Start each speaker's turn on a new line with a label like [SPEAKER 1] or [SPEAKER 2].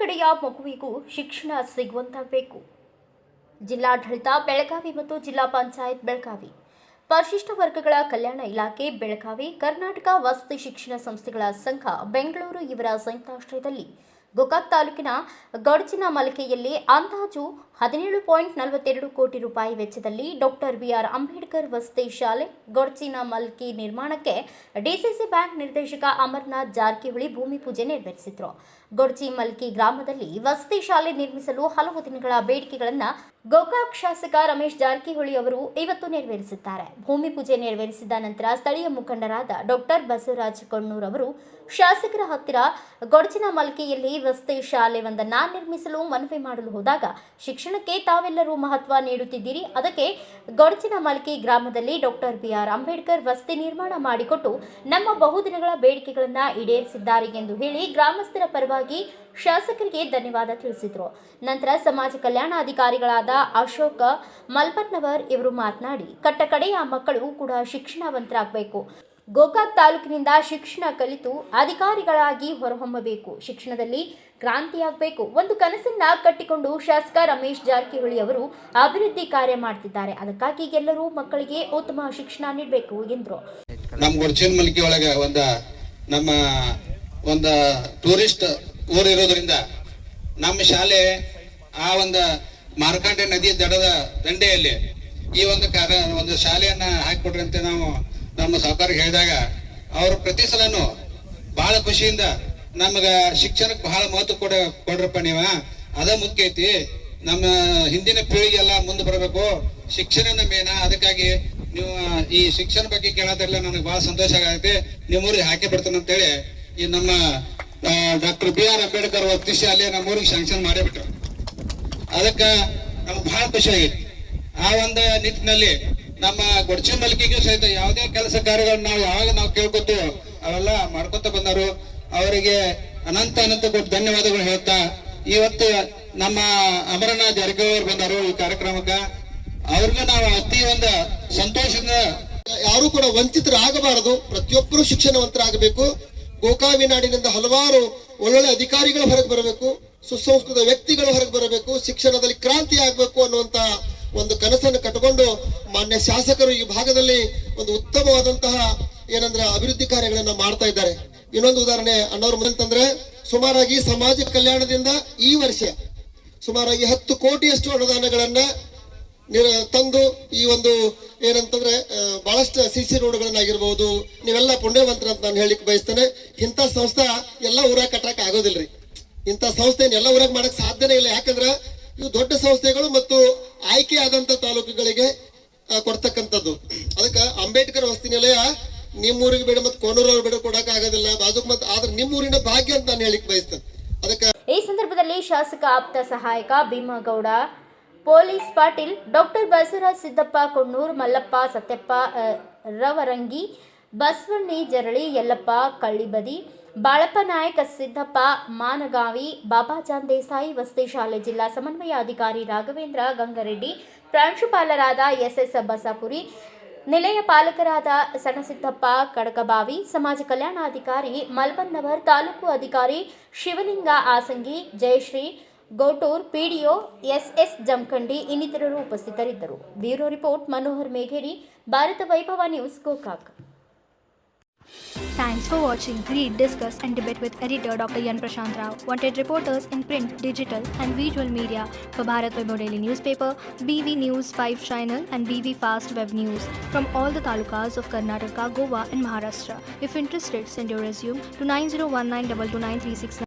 [SPEAKER 1] ಕಡೆಯ ಮಗುವಿಗೂ ಶಿಕ್ಷಣ ಸಿಗುವಂತಾಗಬೇಕು. ಜಿಲ್ಲಾಡಳಿತ ಬೆಳಗಾವಿ ಮತ್ತು ಜಿಲ್ಲಾ ಪಂಚಾಯತ್ ಬೆಳಗಾವಿ, ಪರಿಶಿಷ್ಟ ವರ್ಗಗಳ ಕಲ್ಯಾಣ ಇಲಾಖೆ ಬೆಳಗಾವಿ, ಕರ್ನಾಟಕ ವಸತಿ ಶಿಕ್ಷಣ ಸಂಸ್ಥೆಗಳ ಸಂಘ ಬೆಂಗಳೂರು ಇವರ ಸಂಯುಕ್ತಾಶ್ರಯದಲ್ಲಿ ಗೋಕಾಕ್ ತಾಲೂಕಿನ ಗಡಚಿನಮಲ್ಕೆಯಲ್ಲಿ ಅಂದಾಜು 17.42 ಕೋಟಿ ರೂಪಾಯಿ ವೆಚ್ಚದಲ್ಲಿ ಡಾಕ್ಟರ್ ಬಿಆರ್ ಅಂಬೇಡ್ಕರ್ ವಸತಿ ಶಾಲೆ ಗಡಚಿನಮಲ್ಕಿ ನಿರ್ಮಾಣಕ್ಕೆ ಡಿಸಿಸಿ ಬ್ಯಾಂಕ್ ನಿರ್ದೇಶಕ ಅಮರನಾಥ್ ಜಾರಕಿಹೊಳಿ ಭೂಮಿ ಪೂಜೆ ನೆರವೇರಿಸಿದರು. ಗಡಚಿಮಲ್ಕಿ ಗ್ರಾಮದಲ್ಲಿ ವಸತಿ ಶಾಲೆ ನಿರ್ಮಿಸಲು ಹಲವು ದಿನಗಳ ಬೇಡಿಕೆಗಳನ್ನು ಗೋಕಾಕ್ ಶಾಸಕ ರಮೇಶ್ ಜಾರಕಿಹೊಳಿ ಅವರು ಇವತ್ತು ನೆರವೇರಿಸಿದ್ದಾರೆ. ಭೂಮಿ ಪೂಜೆ ನೆರವೇರಿಸಿದ ನಂತರ ಸ್ಥಳೀಯ ಮುಖಂಡರಾದ ಡಾಕ್ಟರ್ ಬಸವರಾಜ್ ಕೊಣ್ಣೂರ್ ಅವರು ಶಾಸಕರ ಹತ್ತಿರ ಗಡಚಿನಮಲ್ಕಿಯಲ್ಲಿ ವಸತಿ ಶಾಲೆ ಒಂದನ್ನು ನಿರ್ಮಿಸಲು ಮನವಿ ಮಾಡಲು ಹೋದಾಗ, ಶಿಕ್ಷಣಕ್ಕೆ ತಾವೆಲ್ಲರೂ ಮಹತ್ವ ನೀಡುತ್ತಿದ್ದೀರಿ, ಅದಕ್ಕೆ ಗಡಚಿನಮಲ್ಕಿ ಗ್ರಾಮದಲ್ಲಿ ಡಾಕ್ಟರ್ ಬಿಆರ್ ಅಂಬೇಡ್ಕರ್ ವಸತಿ ನಿರ್ಮಾಣ ಮಾಡಿಕೊಟ್ಟು ನಮ್ಮ ಬಹುದಿನಗಳ ಬೇಡಿಕೆಗಳನ್ನು ಈಡೇರಿಸಿದ್ದಾರೆ ಎಂದು ಹೇಳಿ ಗ್ರಾಮಸ್ಥರ ಪರವಾಗಿ ಶಾಸಕರಿಗೆ ಧನ್ಯವಾದ ತಿಳಿಸಿದರು. ನಂತರ ಸಮಾಜ ಕಲ್ಯಾಣಾಧಿಕಾರಿಗಳಾದ ಅಶೋಕ್ ಮಲ್ಪನ್ನವರ್ ಇವರು ಮಾತನಾಡಿ, ಕಟ್ಟಕಡೆಯ ಮಕ್ಕಳು ಕೂಡ ಶಿಕ್ಷಣವಂತರಾಗಬೇಕು, ಗೋಕಾಕ್ ತಾಲೂಕಿನಿಂದ ಶಿಕ್ಷಣ ಕಲಿತು ಅಧಿಕಾರಿಗಳಾಗಿ ಹೊರಹೊಮ್ಮಬೇಕು, ಶಿಕ್ಷಣದಲ್ಲಿ ಕ್ರಾಂತಿಯಾಗಬೇಕು, ಒಂದು ಕನಸನ್ನ ಕಟ್ಟಿಕೊಂಡು ಶಾಸಕ ರಮೇಶ್ ಜಾರಕಿಹೊಳಿ ಅವರು ಅಭಿವೃದ್ಧಿ ಕಾರ್ಯ ಮಾಡ್ತಿದ್ದಾರೆ. ಅದಕ್ಕಾಗಿ ಎಲ್ಲರೂ ಮಕ್ಕಳಿಗೆ ಉತ್ತಮ ಶಿಕ್ಷಣ ನೀಡಬೇಕು ಎಂದರು.
[SPEAKER 2] ನಮ್ಮ ಗಡಚಿನಮಲ್ಕಿ ಒಳಗೆ ನಮ್ಮ ಒಂದು ಟೂರಿಸ್ಟ್ ಊರಿರೋದ್ರಿಂದ ನಮ್ಮ ಶಾಲೆ ಆ ಒಂದು ಮಾರ್ಕಂಡೆ ನದಿ ದಡದ ದಂಡೆಯಲ್ಲಿ ಈ ಒಂದು ಶಾಲೆಯನ್ನ ಹಾಕಿಕೊಡ್ರಿ ಅಂತ ನಾವು ನಮ್ಮ ಸಹಕಾರಿಗೆ ಹೇಳಿದಾಗ ಅವರು ಪ್ರತಿ ಸಲನು ಬಹಳ ಖುಷಿಯಿಂದ ನಮಗ ಶಿಕ್ಷಣಕ್ಕೆ ಬಹಳ ಮಹತ್ವ ಕೊಡ್ರಪ್ಪ ನೀವ, ಅದ ಮುಖ್ಯ ಐತಿ, ನಮ್ಮ ಹಿಂದಿನ ಪೀಳಿಗೆ ಎಲ್ಲ ಮುಂದೆ ಬರಬೇಕು, ಶಿಕ್ಷಣನ ಮೇನ, ಅದಕ್ಕಾಗಿ ನೀವು ಈ ಶಿಕ್ಷಣ ಬಗ್ಗೆ ಕೇಳೋದ್ರಲ್ಲ ನನಗೆ ಬಹಳ ಸಂತೋಷ ಆಗತ್ತೆ, ನಿಮ್ಮೂರಿಗೆ ಹಾಕಿ ಬಿಡ್ತಾನೆ ಅಂತೇಳಿ ಈ ನಮ್ಮ ಡಾಕ್ಟರ್ ಬಿಆರ್ ಅಂಬೇಡ್ಕರ್ ವಸತಿ ಶಾಲೆ ನಮ್ಮೂರಿಗೆ ಶಾಂಕ್ಷನ್ ಮಾಡೇ ಬಿಟ್ರು. ಅದಕ್ಕೆ ನಮ್ಗೆ ಬಹಳ ಖುಷಿ ಆಗೈತಿ. ಆ ಒಂದು ನಿಟ್ಟಿನಲ್ಲಿ ನಮ್ಮ ಗಡಚಿನಮಲ್ಕಿಗೂ ಸಹಿತ ಯಾವುದೇ ಕೆಲಸ ಕಾರ್ಯಗಳನ್ನ ನಾವು ಕೇಳ್ಕೊತೀವೋ ಅವೆಲ್ಲ ಮಾಡ್ಕೊತ ಬಂದರು. ಅವರಿಗೆ ಅನಂತ ಕೊಟ್ಟು ಧನ್ಯವಾದಗಳು ಹೇಳ್ತಾ, ಇವತ್ತು ನಮ್ಮ ಅಮರನಾಥ್ ಜಾರಕಿಹೊಳಿ ಅವರು ಬಂದರು ಈ ಕಾರ್ಯಕ್ರಮಕ್ಕೆ. ಅವ್ರಿಗೂ ನಾವು ಅತಿ ಒಂದು ಸಂತೋಷದಿಂದ,
[SPEAKER 3] ಯಾರು ಕೂಡ ವಂಚಿತರಾಗಬಾರದು, ಪ್ರತಿಯೊಬ್ಬರು ಶಿಕ್ಷಣವಂತರಾಗಬೇಕು. ಗೋಕಾವಿ ನಾಡಿನಿಂದ ಹಲವಾರು ಒಳ್ಳೊಳ್ಳೆ ಅಧಿಕಾರಿಗಳು ಹೊರಗೆ ಬರಬೇಕು, ಸುಸಂಸ್ಕೃತ ವ್ಯಕ್ತಿಗಳು ಹೊರಗೆ ಬರಬೇಕು, ಶಿಕ್ಷಣದಲ್ಲಿ ಕ್ರಾಂತಿ ಆಗಬೇಕು ಅನ್ನುವಂತ ಒಂದು ಕನಸನ್ನು ಕಟ್ಟಿಕೊಂಡು ಮಾನ್ಯ ಶಾಸಕರು ಈ ಭಾಗದಲ್ಲಿ ಒಂದು ಉತ್ತಮವಾದಂತಹ ಅಭಿವೃದ್ಧಿ ಕಾರ್ಯಗಳನ್ನ ಮಾಡ್ತಾ ಇದ್ದಾರೆ. ಇನ್ನೊಂದು ಉದಾಹರಣೆ ಅಣ್ಣವ್ರ ಅಂತಂದ್ರೆ, ಸುಮಾರಾಗಿ ಸಮಾಜ ಕಲ್ಯಾಣದಿಂದ ಈ ವರ್ಷ ಸುಮಾರಾಗಿ 10 ಕೋಟಿಯಷ್ಟು ಅನುದಾನಗಳನ್ನ ತಂದು ಈ ಒಂದು ಬಹಳಷ್ಟು ಸಿಸಿ ರೋಡ್ಗಳನ್ನಾಗಿರ್ಬಹುದು, ನೀವೆಲ್ಲ ಪುಣ್ಯವಂತರ ಅಂತ ನಾನು ಹೇಳಿಕ್ ಬಯಸ್ತೇನೆ. ಇಂಥ ಸಂಸ್ಥೆ ಎಲ್ಲ ಊರಾಗ ಕಟ್ಟಕ್ ಆಗೋದಿಲ್ರಿ, ಇಂಥ ಸಂಸ್ಥೆನ ಎಲ್ಲ ಊರಾಗ ಮಾಡಕ್ ಸಾಧ್ಯನೇ ಇಲ್ಲ. ಯಾಕಂದ್ರೆ ಇವು ದೊಡ್ಡ ಸಂಸ್ಥೆಗಳು ಮತ್ತು ಆಯ್ಕೆ ಆದಂತ ತಾಲೂಕುಗಳಿಗೆ ಕೊಡ್ತಕ್ಕಂಥದ್ದು. ಅದಕ್ಕೆ ಅಂಬೇಡ್ಕರ್ ವಸತಿ ನಿಲಯ ನಿಮ್ಮೂರಿಗೆ ಬೇಡ ಮತ್ತು ಕೋನೂರವ್ರು ಬೇಡ ಕೊಡಕ್ ಆಗೋದಿಲ್ಲ, ಬಾಜುಕ್ ಮತ್ತೆ ಆದ್ರೆ ನಿಮ್ಮೂರಿನ ಭಾಗ್ಯ ಅಂತ ನಾನು ಹೇಳಿಕ್ ಬಯಸ್ತೇನೆ. ಅದಕ್ಕೆ
[SPEAKER 1] ಈ ಸಂದರ್ಭದಲ್ಲಿ ಶಾಸಕ ಆಪ್ತ ಸಹಾಯಕ ಭೀಮಗೌಡ ಪೊಲೀಸ್ ಪಾಟೀಲ್, ಡಾಕ್ಟರ್ ಬಸವರಾಜ್ ಸಿದ್ದಪ್ಪ ಕೊಣ್ಣೂರ್, ಮಲ್ಲಪ್ಪ ಸತ್ಯಪ್ಪ ರವರಂಗಿ, ಬಸವಣ್ಣಿ ಜರಳಿ, ಯಲ್ಲಪ್ಪ ಕಳ್ಳಿಬದಿ, ಬಾಳಪ್ಪ ನಾಯಕ್, ಸಿದ್ದಪ್ಪ ಮಾನಗಾವಿ, ಬಾಬಾಜಾನ್ ದೇಸಾಯಿ, ವಸತಿ ಶಾಲೆ ಜಿಲ್ಲಾ ಸಮನ್ವಯ ಅಧಿಕಾರಿ ರಾಘವೇಂದ್ರ ಗಂಗರೆಡ್ಡಿ, ಪ್ರಾಂಶುಪಾಲರಾದ ಎಸ್ಎಸ್ ಬಸಾಪುರಿ, ನಿಲಯ ಪಾಲಕರಾದ ಸಣ್ಣಸಿದ್ದಪ್ಪ ಕಡಕಬಾವಿ, ಸಮಾಜ ಕಲ್ಯಾಣಾಧಿಕಾರಿ ಮಲ್ಬನ್ನವರ್, ತಾಲೂಕು ಅಧಿಕಾರಿ ಶಿವಲಿಂಗ ಆಸಂಗಿ, ಜಯಶ್ರೀ ಗೋಟೂರ್, ಪಿಡಿಒ ಎಸ್ಎಸ್ ಜಮಖಂಡಿ ಇನ್ನಿತರರು ಉಪಸ್ಥಿತರಿದ್ದರು. ಬ್ಯೂರೋ ರಿಪೋರ್ಟ್ ಮನೋಹರ್ ಮೇಘೇರಿ, ಭಾರತ ವೈಭವ news, Gokak.
[SPEAKER 4] Thanks for watching. Read, discuss and debate with editor Dr. Yan Prashant Rao. Wanted reporters in print, digital and visual media for Bharat Vaibhav Daily Newspaper, BV News 5 Channel and BV Fast Web News from all the talukas of Karnataka, Goa and Maharashtra. If interested, send your resume to 9019229369.